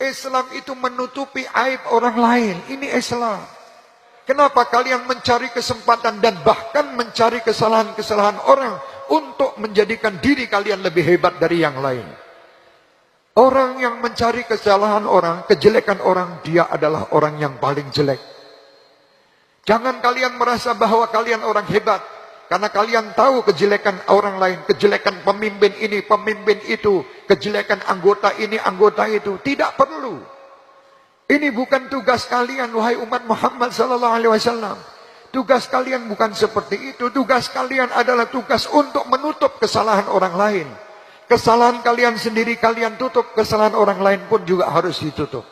Islam itu menutupi aib orang lain. Ini Islam. Kenapa kalian mencari kesempatan dan bahkan mencari kesalahan-kesalahan orang untuk menjadikan diri kalian lebih hebat dari yang lain? Orang yang mencari kesalahan orang, kejelekan orang, dia adalah orang yang paling jelek. Jangan kalian merasa bahwa kalian orang hebat. Karena kalian tahu kejelekan orang lain, kejelekan pemimpin ini, pemimpin itu, kejelekan anggota ini, anggota itu. Tidak perlu. Ini bukan tugas kalian, wahai umat Muhammad sallallahu alaihi wasallam. Tugas kalian bukan seperti itu. Tugas kalian adalah tugas untuk menutup kesalahan orang lain. Kesalahan kalian sendiri kalian tutup, kesalahan orang lain pun juga harus ditutup.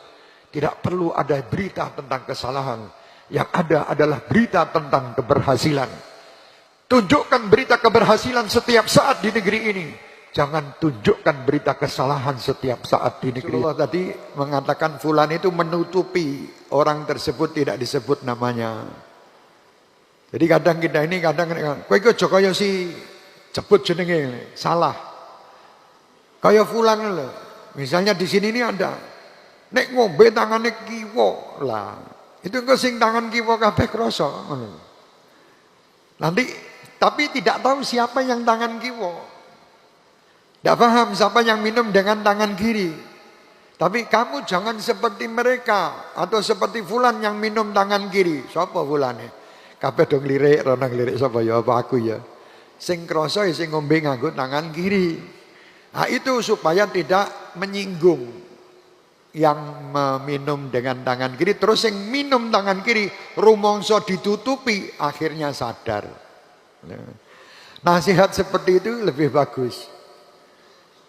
Tidak perlu ada berita tentang kesalahan. Yang ada adalah berita tentang keberhasilan. Tunjukkan berita keberhasilan setiap saat di negeri ini. Jangan tunjukkan berita kesalahan setiap saat di negeri. Allah tadi mengatakan fulan itu menutupi orang tersebut tidak disebut namanya. Jadi kadang kita ini kowe iku aja kaya si jebut jenenge salah. Kaya fulan lho. Misalnya di sini ini ada nek ngombe tangane kiwa lah. Itu engko sing tangan kiwa kabeh krasa ngono. Nanti tapi tidak tahu siapa yang tangan kiwa. Tidak paham siapa yang minum dengan tangan kiri. Tapi kamu jangan seperti mereka. Atau seperti fulan yang minum tangan kiri. Siapa fulane? Kabeh dong lirik, ronang lirik siapa ya apa aku ya. Sing krasa sing ngombe nganggo tangan kiri. Nah itu supaya tidak menyinggung yang meminum dengan tangan kiri. Terus yang minum tangan kiri rumangsa ditutupi akhirnya sadar. Nasihat seperti itu lebih bagus.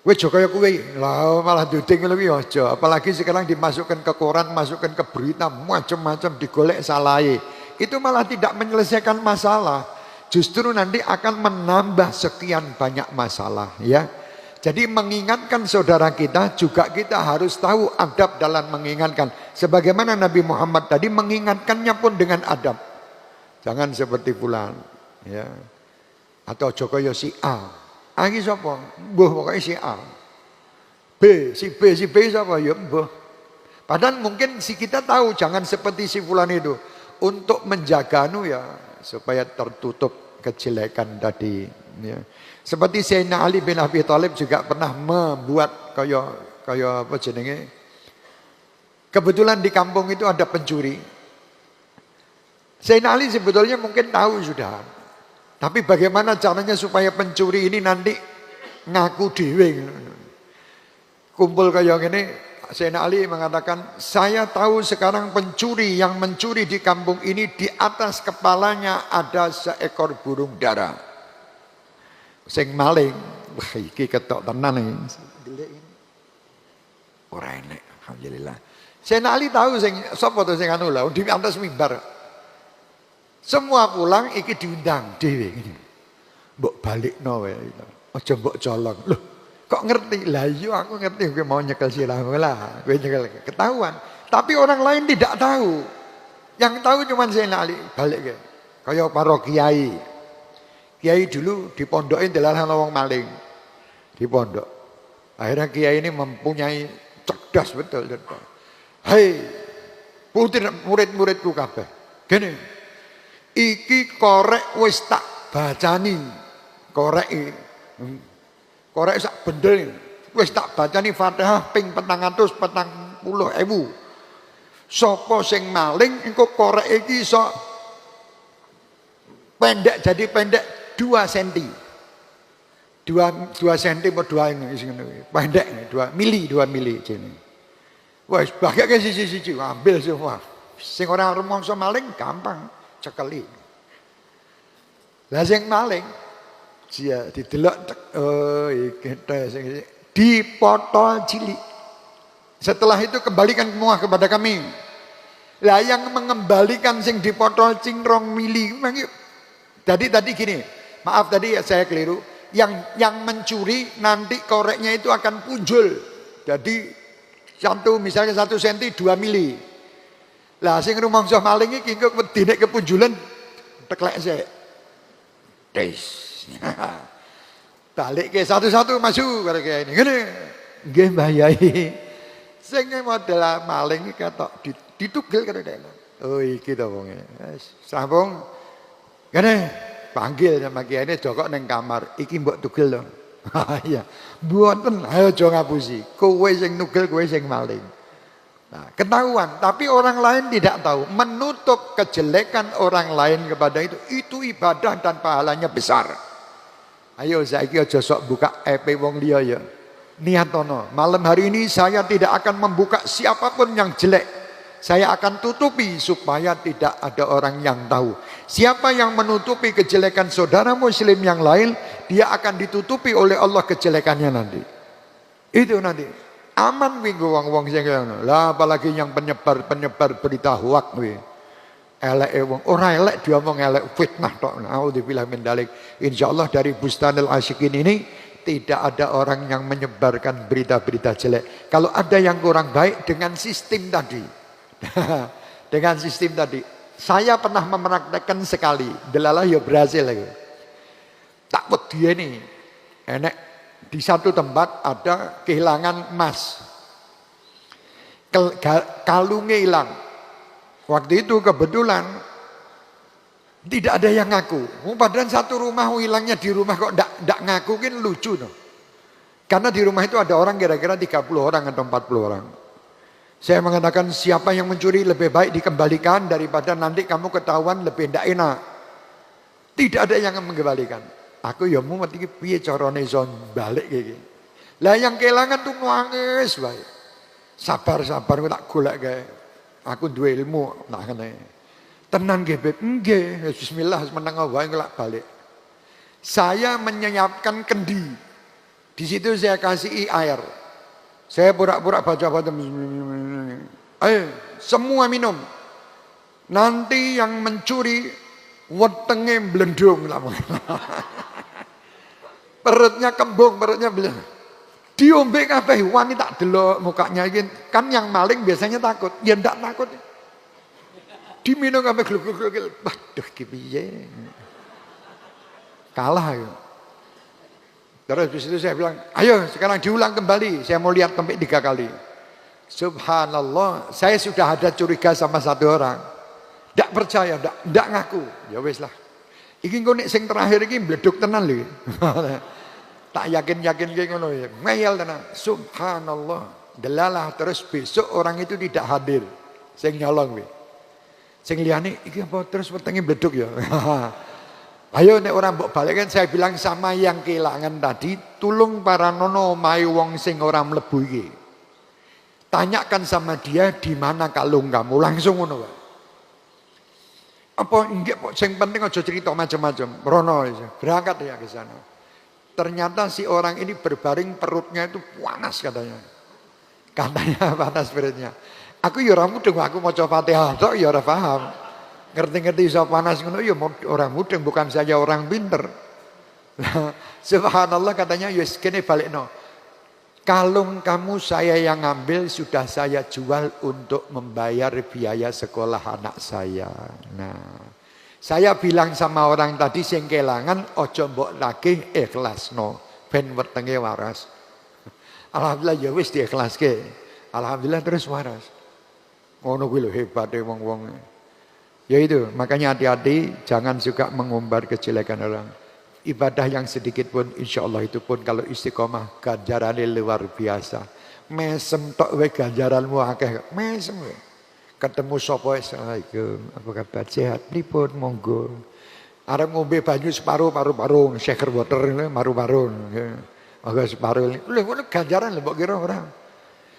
Kowe aja kaya kowe, lah malah duding lebih aja. Apalagi sekarang dimasukkan ke koran, masukkan ke berita macam-macam digolek salahe. Itu malah tidak menyelesaikan masalah. Justru nanti akan menambah sekian banyak masalah, ya. Jadi mengingatkan saudara kita juga kita harus tahu adab dalam mengingatkan. Sebagaimana Nabi Muhammad tadi mengingatkannya pun dengan adab. Jangan seperti fulan. Ya. Atau Joko yo si A. A iki sapa? Mbuh pokoke si A. B, si B sapa? Ya mbuh. Padahal mungkin si kita tahu jangan seperti si fulan itu untuk menjaga ya supaya tertutup kejelekan tadi ya. Seperti Sayyidina Ali bin Abi Thalib juga pernah membuat kaya apa jenenge? Kebetulan di kampung itu ada pencuri. Sayyidina Ali sebetulnya mungkin tahu sudah. Tapi bagaimana caranya supaya pencuri ini nanti ngaku dhewe. Kumpul kayak gini, Sayyidina Ali mengatakan, saya tahu sekarang pencuri yang mencuri di kampung ini di atas kepalanya ada seekor burung dara. Sing maling, wah iki ketok tenan iki. Ora enek, alhamdulillah. Sayyidina Ali tahu sing sapa to sing anu lho di atas mimbar. Semua pulang iki diundang dhewe ngene. Mbok balikno wae. Aja mbok colong. Loh, kok ngerti? Lah iya aku ngerti kowe mau nyekel silang lah. Kowe nyekel ketahuan. Tapi orang lain tidak tahu. Yang tahu cuma Sayyidina Ali. Balik ke. Kaya para kiai. Kiai dulu di pondoke delalah wong maling. Di pondok. Akhirnya kiai ini mempunyai cerdas betul. Hei, putih murid-muridku kabeh. Gini. Iki korek wis tak bacani. Korek sak bendel wis tak bacani Fatihah ping 440.000. Sapa sing maling engko korek iki iso pendek jadi pendek 2 cm. 2 cm apa 2 ngono. Pendek 2 mili jene. Wis bagake siji-siji ambil semua. Sing ora rumangsa maling gampang. Cekeli. Lah sing maling dia didelok oh iki dipotol cilik. Setelah itu kembalikan semua kepada kami. Lah yang mengembalikan sing dipotol cingrong mili. Jadi tadi gini, maaf tadi saya keliru. Yang mencuri nanti koreknya itu akan punjul. Jadi misalnya 1 cm 2 mili. Lah sing rumangsa maling iki engko wedine kepunjulan teklek sik. Des. Balik ke satu-satu maju karo kiai ini. Ngene. Nggih Mbah Yai. Sing model maling iki ketok ditugel karo dhek. Oh iki to wonge. Wis sampung. Kene panggil sama kiai Joko ning kamar. Iki mbok tugel to. Ha iya. Mboten, ayo aja ngapusi. Kowe sing nugel, kowe sing maling. Nah, ketahuan, tapi orang lain tidak tahu. Menutup kejelekan orang lain kepada itu ibadah dan pahalanya besar. Ayo saiki aja sok buka EP wong liya ya. Niatono, malam hari ini saya tidak akan membuka siapapun yang jelek. Saya akan tutupi supaya tidak ada orang yang tahu. Siapa yang menutupi kejelekan saudara muslim yang lain, dia akan ditutupi oleh Allah kejelekannya nanti. Itu nanti. Aman kuwi wong-wong sing ngono. Lah apalagi yang penyebar berita hoax kuwi. Eleke wong ora elek diomong elek fitnah tok. Auzubillahi min dzalik. Insyaallah dari Bustanul Asyikin ini tidak ada orang yang menyebarkan berita-berita jelek. Kalau ada yang kurang baik dengan sistem tadi. Dengan sistem tadi. Saya pernah mempraktekkan sekali. Delalah ya berhasil lagi. Takut dia nih. Enek di satu tempat ada kehilangan emas. Kalungnya hilang. Waktu itu kebetulan tidak ada yang ngaku. Padahal satu rumah hilangnya di rumah kok tidak ngaku kan lucu no. Karena di rumah itu ada orang kira-kira 30 orang atau 40 orang. Saya mengatakan siapa yang mencuri lebih baik dikembalikan daripada nanti kamu ketahuan lebih tidak enak. Tidak ada yang mengembalikan. Aku ya mau mati piye carane iso balik iki. Lah yang kehilangan tuh nangis wae. Sabar aku tak golek kae. Aku duwe ilmu tak ngene. Tenan nggih, Beb. Nggih, bismillah meneng wae ngelak balik. Saya menyiapkan kendi. Di situ saya kasih air. Saya pura-pura baca-baca. Ayo, semua minum. Nanti yang mencuri wetenge blendung lah. Perutnya kembung, perutnya belum. Diombe kabeh wani tak delok mukanya iki. Kan yang maling biasanya takut, ya ndak takut. Diminum kabeh gluk-gluk. Waduh ki piye. Kalah ya. Terus di situ saya bilang, "Ayo sekarang diulang kembali. Saya mau lihat sampai 3 kali." Subhanallah, saya sudah ada curiga sama satu orang. Ndak percaya, ndak ngaku. Ya wis lah. Iki engko nek sing terakhir iki mbleduk tenan lho. Tak yakin kayak ngono ya. Ngeyel tenan. Subhanallah. Delalah terus besok orang itu tidak hadir. Sing nyolong kuwi. Sing liyane iki apa terus wetenge mbleduk ya. Ayo nek orang mbok balik kan saya bilang sama yang kehilangan tadi, tulung para nono omahe wong sing ora mlebu iki. Tanyakan sama dia di mana kalung kamu, langsung ngono wae. Apa nggih sing penting aja cerita macam-macam. Rono berangkat ya ke sana. Ternyata si orang ini berbaring perutnya itu panas katanya. Katanya panas perutnya. Aku ya ora mudeng, aku maca Fatihah tok ya ora paham. Ngerti-ngerti iso panas ngono ya orang mudeng, bukan saja orang pinter. Subhanallah katanya ya kene balikno. Kalung kamu saya yang ngambil sudah saya jual untuk membayar biaya sekolah anak saya. Nah, saya bilang sama orang tadi sing kelangan ojo mbok lagi ikhlasno ben wetenge waras. Alhamdulillah ya wis diikhlaske. Alhamdulillah terus waras. Ngono kuwi lho hebate wong-wong. Ya itu, makanya hati-hati jangan suka mengumbar kejelekan orang. Ibadah yang sedikit pun insya Allah itu pun kalau istiqomah ganjarannya luar biasa. Mesem tok we ganjaranmu akeh. Mesem we. Ketemu sapa assalamualaikum, apa kabar sehat pripun monggo. Arep ngombe banyu separuh paru-paru, shaker water paru-paru. Agak separuh. Lha ngono ganjaran lho mbok kira ora.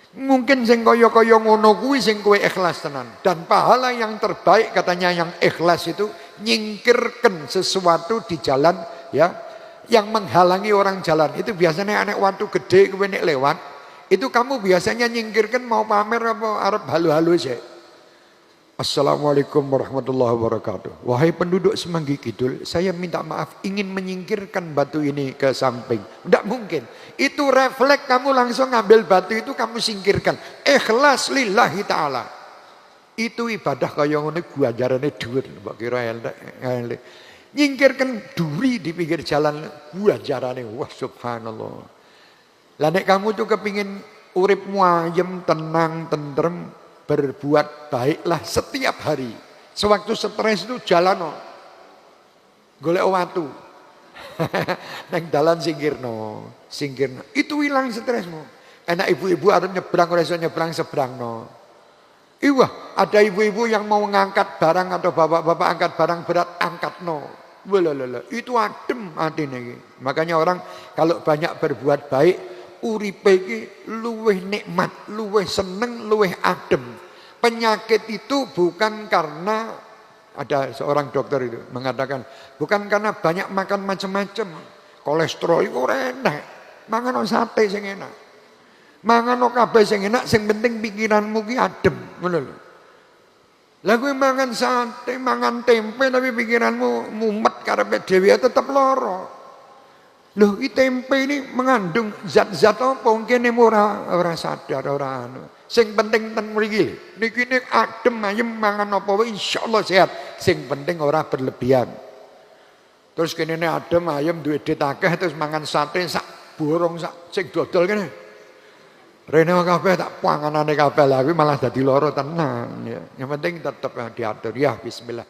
Mungkin sing kaya-kaya ngono kuwi sing kowe ikhlas tenan. Dan pahala yang terbaik katanya yang ikhlas itu nyingkirkan sesuatu di jalan ya yang menghalangi orang jalan. Itu biasanya anak waktu gede kowe nek lewat, itu kamu biasanya nyingkirkan mau pamer apa arep halu-halu sih. Assalamualaikum warahmatullahi wabarakatuh. Wahai penduduk Semanggi Kidul, saya minta maaf ingin menyingkirkan batu ini ke samping. Tidak mungkin. Itu refleks kamu langsung ngambil batu itu kamu singkirkan. Ikhlas lillahi ta'ala. Itu ibadah kaya ngono gua ajarane dhuwur mbok kira elek. Nyingkirkan duri di pinggir jalan gua ajarane wah subhanallah. Lah nek kamu tuh kepingin uripmu ayem, tenang, tentrem, berbuat baiklah setiap hari. Sewaktu stres itu jalan golek watu. Neng dalan singkirno. Itu hilang stresmu. Enak ibu-ibu arep nyebrang ora iso nyebrang sebrangno. Iwah, ada ibu-ibu yang mau ngangkat barang atau bapak-bapak angkat barang berat, angkatno. Walalala, itu adem atine iki. Makanya orang kalau banyak berbuat baik, uripe iki luweh nikmat, luweh seneng, luweh adem. Penyakit itu bukan karena ada seorang dokter itu mengatakan bukan karena banyak makan macam-macam, kolesterol itu enak, mangan sate sing enak, mangan kabeh sing enak, sing penting pikiranmu ki adem, ngono lho. Lah kowe mangan sate, mangan tempe tapi pikiranmu mumet karepe dhewe tetep lara. Loh, i tempe ini mengandung zat-zat apa mungkin ora sadar ora anu. Sing penting ten mriki niki nek adem ayem mangan apa wae insyaallah sehat. Sing penting ora berlebihan. Terus kene adem ayem duwe duit akeh terus mangan sate sak borong sak sing dodol kene. Rene kabeh tak panganane kabeh lah kuwi malah dadi lara tenan ya. Yang penting tetep diatur ya bismillah.